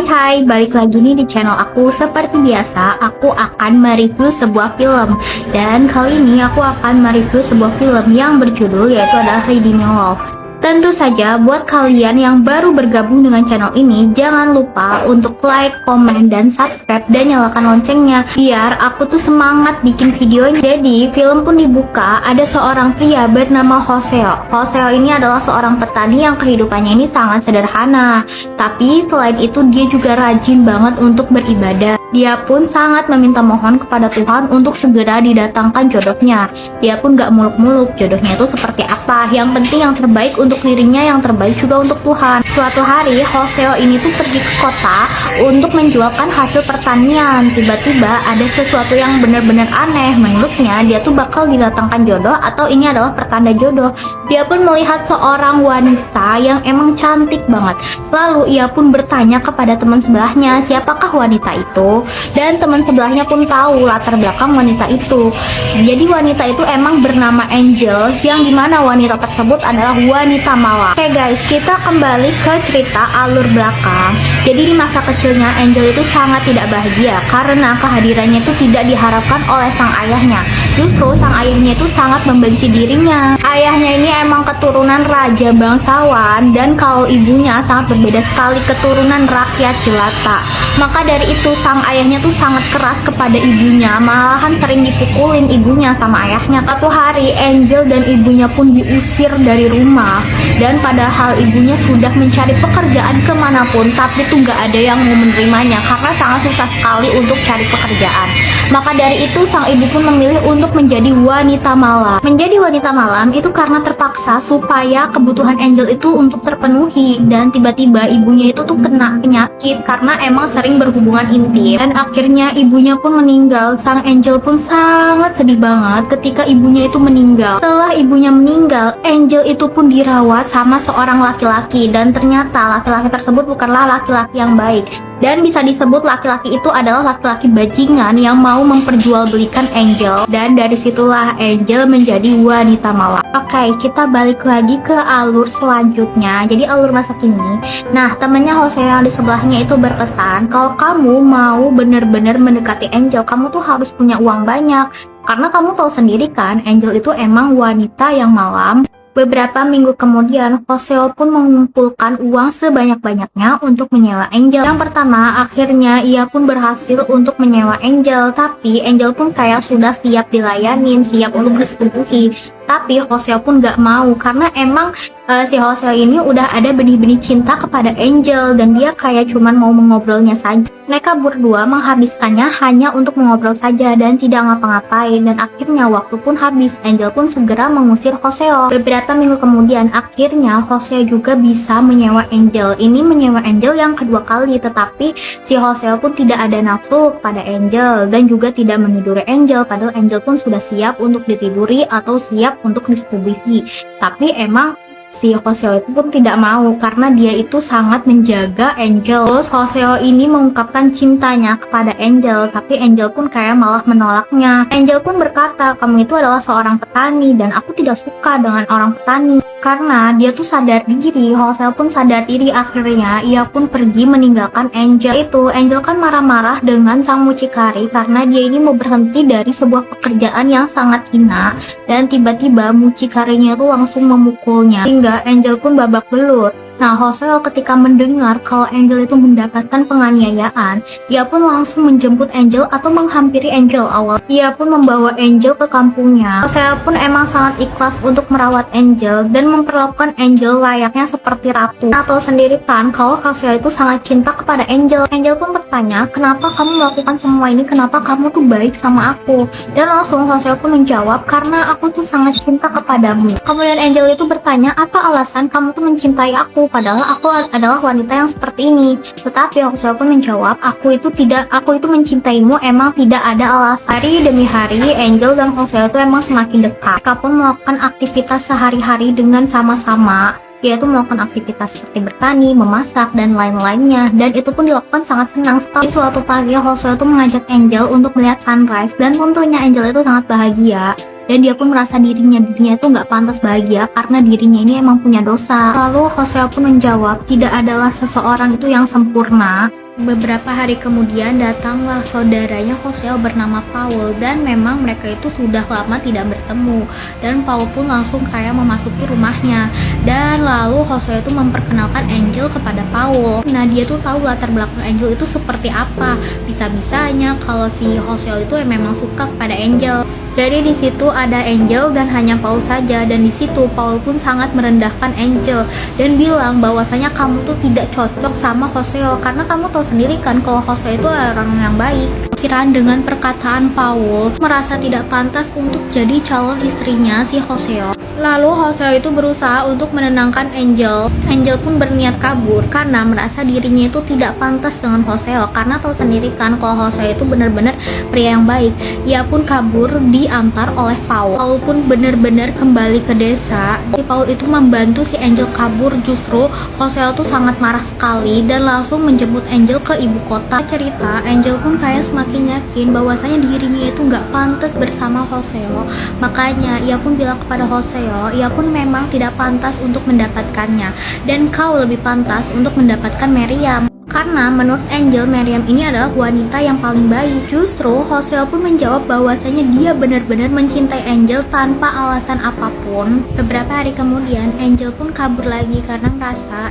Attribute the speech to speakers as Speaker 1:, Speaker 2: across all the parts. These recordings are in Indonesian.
Speaker 1: Hai, balik lagi nih di channel aku. Seperti biasa, aku akan mereview sebuah film. Dan kali ini aku akan mereview sebuah film yang berjudul yaitu adalah Redeeming Love. Tentu saja buat kalian yang baru bergabung dengan channel ini, jangan lupa untuk like, komen, dan subscribe dan nyalakan loncengnya biar aku tuh semangat bikin videonya. Jadi film pun dibuka, ada seorang pria bernama Hoseo. Hoseo ini adalah seorang petani yang kehidupannya ini sangat sederhana. Tapi selain itu dia juga rajin banget untuk beribadah. Dia pun sangat meminta mohon kepada Tuhan untuk segera didatangkan jodohnya. Dia pun gak muluk-muluk jodohnya itu seperti apa. Yang penting yang terbaik untuk dirinya, yang terbaik juga untuk Tuhan. Suatu hari Hoseo ini tuh pergi ke kota untuk menjualkan hasil pertanian. Tiba-tiba ada sesuatu yang benar-benar aneh. Menurutnya dia tuh bakal didatangkan jodoh atau ini adalah pertanda jodoh. Dia pun melihat seorang wanita yang emang cantik banget. Lalu ia pun bertanya kepada teman sebelahnya, siapakah wanita itu? Dan teman sebelahnya pun tahu latar belakang wanita itu. Jadi wanita itu emang bernama Angel, yang dimana wanita tersebut adalah wanita malang. Oke guys, kita kembali ke cerita alur belakang. Jadi di masa kecilnya Angel itu sangat tidak bahagia karena kehadirannya itu tidak diharapkan oleh sang ayahnya. Justru sang ayahnya itu sangat membenci dirinya. Ayahnya ini emang keturunan raja bangsawan, dan kalau ibunya sangat berbeda sekali, keturunan rakyat jelata. Maka dari itu sang ayahnya tuh sangat keras kepada ibunya, malahan sering dipukulin ibunya sama ayahnya. Suatu hari Angel dan ibunya pun diusir dari rumah, dan padahal ibunya sudah mencari pekerjaan kemanapun, tapi tuh gak ada yang mau menerimanya karena sangat susah sekali untuk cari pekerjaan. Maka dari itu sang ibu pun memilih untuk menjadi wanita malam. Menjadi wanita malam itu karena terpaksa supaya kebutuhan Angel itu untuk terpenuhi, dan tiba-tiba ibunya itu tuh kena penyakit karena emang sering berhubungan intim, dan akhirnya ibunya pun meninggal. Sang Angel pun sangat sedih banget ketika ibunya itu meninggal. Setelah ibunya meninggal, Angel itu pun dirawat sama seorang laki-laki, dan ternyata laki-laki tersebut bukanlah laki-laki yang baik, dan bisa disebut laki-laki itu adalah laki-laki bajingan yang mau memperjualbelikan Angel. Dan dari situlah Angel menjadi wanita malam. Oke, kita balik lagi ke alur selanjutnya. Jadi alur masa kini. Nah, temannya Hoseo yang di sebelahnya itu berpesan, kalau kamu mau bener-bener mendekati Angel, kamu tuh harus punya uang banyak. Karena kamu tahu sendiri kan, Angel itu emang wanita yang malam. Beberapa minggu kemudian, Hoseo pun mengumpulkan uang sebanyak-banyaknya untuk menyewa Angel. Yang pertama, akhirnya ia pun berhasil untuk menyewa Angel, tapi Angel pun kayak sudah siap dilayanin, siap untuk disetubuhi. Tapi Hoseo pun gak mau karena emang si Hoseo ini udah ada benih-benih cinta kepada Angel, dan dia kayak cuman mau mengobrolnya saja. Mereka berdua menghabiskannya hanya untuk mengobrol saja dan tidak ngapa-ngapain, dan akhirnya waktu pun habis. Angel pun segera mengusir Hoseo. Beberapa minggu kemudian akhirnya Hoseo juga bisa menyewa Angel. Ini menyewa Angel yang kedua kali, tetapi si Hoseo pun tidak ada nafsu pada Angel dan juga tidak meniduri Angel, padahal Angel pun sudah siap untuk ditiduri atau siap untuk disetubuhi. Tapi emang si Hoseo itu pun tidak mau karena dia itu sangat menjaga Angel. Terus Hoseo ini mengungkapkan cintanya kepada Angel, tapi Angel pun kayak malah menolaknya. Angel pun berkata, kamu itu adalah seorang petani dan aku tidak suka dengan orang petani. Karena dia tuh sadar diri, Hoseo pun sadar diri. Akhirnya ia pun pergi meninggalkan Angel. Angel kan marah-marah dengan sang mucikari karena dia ini mau berhenti dari sebuah pekerjaan yang sangat hina, dan tiba-tiba mucikarinya tuh langsung memukulnya hingga Angel pun babak belur. Nah, Hoseo ketika mendengar kalau Angel itu mendapatkan penganiayaan, ia pun langsung menjemput Angel atau menghampiri Angel awal. Ia pun membawa Angel ke kampungnya. Hoseo pun emang sangat ikhlas untuk merawat Angel dan memperlakukan Angel layaknya seperti ratu. Atau sendiri kan kalau Hoseo itu sangat cinta kepada Angel. Angel pun bertanya, kenapa kamu melakukan semua ini? Kenapa kamu tuh baik sama aku? Dan langsung Hoseo pun menjawab, karena aku tuh sangat cinta kepadamu. Kemudian Angel itu bertanya, apa alasan kamu tuh mencintai aku? Padahal aku adalah wanita yang seperti ini. Tetapi Hoseo pun menjawab, aku itu mencintaimu emang tidak ada alasan. Hari demi hari Angel dan Hoseo itu emang semakin dekat. Mereka pun melakukan aktivitas sehari-hari dengan sama-sama, yaitu melakukan aktivitas seperti bertani, memasak, dan lain-lainnya. Dan itu pun dilakukan sangat senang sekali. Suatu pagi Hoseo itu mengajak Angel untuk melihat sunrise, dan tentunya Angel itu sangat bahagia dan dia pun merasa dirinya itu nggak pantas bahagia karena dirinya ini emang punya dosa. Lalu Hosea pun menjawab, tidak adalah seseorang itu yang sempurna. Beberapa hari kemudian datanglah saudaranya Hosea bernama Paul, dan memang mereka itu sudah lama tidak bertemu, dan Paul pun langsung kayak memasuki rumahnya, dan lalu Hosea itu memperkenalkan Angel kepada Paul. Nah, dia tuh tahu latar belakang Angel itu seperti apa. Bisa-bisanya kalau si Hosea itu memang suka kepada Angel. Jadi di situ ada Angel dan hanya Paul saja, dan di situ Paul pun sangat merendahkan Angel dan bilang bahwasanya kamu tuh tidak cocok sama Hosea karena kamu tahu sendiri kan kalau Hosea itu orang yang baik. Kiraan dengan perkataan Paul merasa tidak pantas untuk jadi calon istrinya si Hosea. Lalu Hosea itu berusaha untuk menenangkan Angel. Angel pun berniat kabur karena merasa dirinya itu tidak pantas dengan Hosea karena tahu sendiri kan kalau Hosea itu benar-benar pria yang baik. Ia pun kabur diantar oleh Paul. Paul pun benar-benar kembali ke desa. Si Paul itu membantu si Angel kabur. Justru Hosea tuh sangat marah sekali dan langsung menjemput Angel ke ibu kota. Cerita Angel pun kayak semakin yakin bahwasanya dirinya itu nggak pantas bersama Hosea. Makanya ia pun bilang kepada Hosea, ia pun memang tidak pantas untuk mendapatkannya, dan kau lebih pantas untuk mendapatkan Meriam. Karena menurut Angel, Meriam ini adalah wanita yang paling baik. Justru Hosea pun menjawab bahwasanya dia benar-benar mencintai Angel tanpa alasan apapun. Beberapa hari kemudian Angel pun kabur lagi karena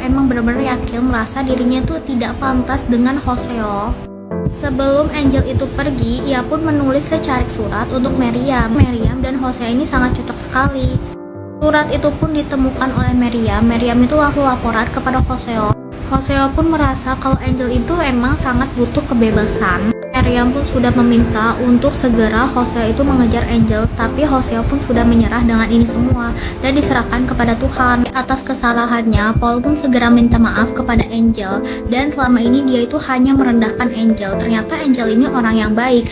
Speaker 1: emang benar-benar yakin merasa dirinya itu tidak pantas dengan Hosea. Sebelum Angel itu pergi, ia pun menulis secarik surat untuk Meriam. Meriam dan Hosea ini sangat cocok sekali. Surat itu pun ditemukan oleh Meriam. Meriam itu langsung laporan kepada Hosea. Hosea pun merasa kalau Angel itu emang sangat butuh kebebasan. Meriam pun sudah meminta untuk segera Hosea itu mengejar Angel, tapi Hosea pun sudah menyerah dengan ini semua dan diserahkan kepada Tuhan. Atas kesalahannya, Paul pun segera minta maaf kepada Angel, dan selama ini dia itu hanya merendahkan Angel. Ternyata Angel ini orang yang baik.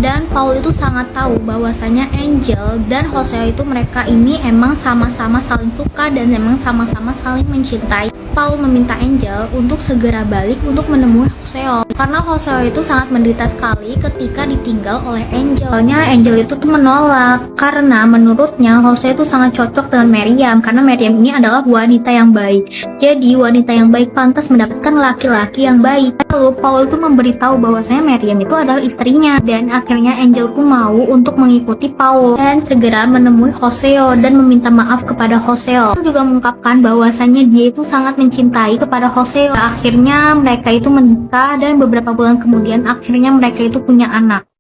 Speaker 1: Dan Paul itu sangat tahu bahwasanya Angel dan Hosea itu mereka ini emang sama-sama saling suka dan emang sama-sama saling mencintai. Paul meminta Angel untuk segera balik untuk menemui Hosea karena Hosea itu sangat menderita sekali ketika ditinggal oleh Angel. Angel itu tuh menolak karena menurutnya Hosea itu sangat cocok dengan Meriam karena Meriam ini adalah wanita yang baik. Jadi wanita yang baik pantas mendapatkan laki-laki yang baik. Lalu Paul itu memberitahu bahwasanya Meriam itu adalah istrinya, dan akhirnya Angel pun mau untuk mengikuti Paul dan segera menemui Hosea dan meminta maaf kepada Hosea. Paul juga mengungkapkan bahwasanya dia itu sangat mencintai kepada Hosea. Akhirnya mereka itu menikah dan beberapa bulan kemudian akhirnya mereka itu punya anak.